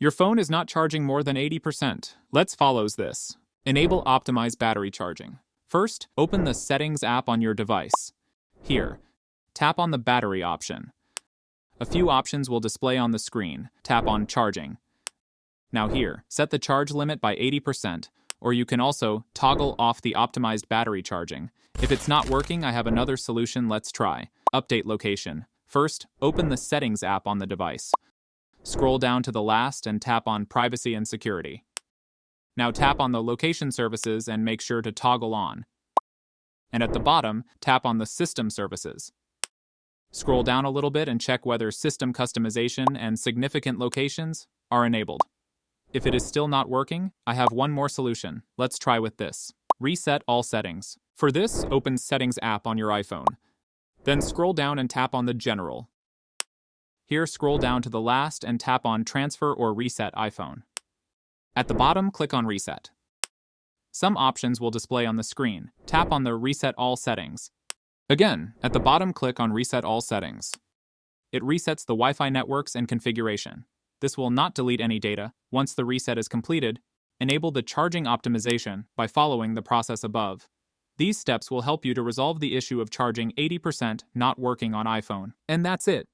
Your phone is not charging more than 80%. Let's follow this. Enable optimized battery charging. First, open the Settings app on your device. Here, tap on the battery option. A few options will display on the screen. Tap on Charging. Now here, set the charge limit by 80%, or you can also toggle off the optimized battery charging. If it's not working, I have another solution. Let's try. Update location. First, open the Settings app on the device. Scroll down to the last and tap on Privacy and Security. Now tap on the location services and make sure to toggle on. And at the bottom, tap on the System services. Scroll down a little bit and check whether system customization and significant locations are enabled. If it is still not working, I have one more solution. Let's try with this. Reset all settings. For this, open Settings app on your iPhone. Then scroll down and tap on the General. Here, scroll down to the last and tap on Transfer or Reset iPhone. At the bottom, click on Reset. Some options will display on the screen. Tap on the Reset All Settings. Again, at the bottom, click on Reset All Settings. It resets the Wi-Fi networks and configuration. This will not delete any data. Once the reset is completed, enable the charging optimization by following the process above. These steps will help you to resolve the issue of charging 80% not working on iPhone. And that's it.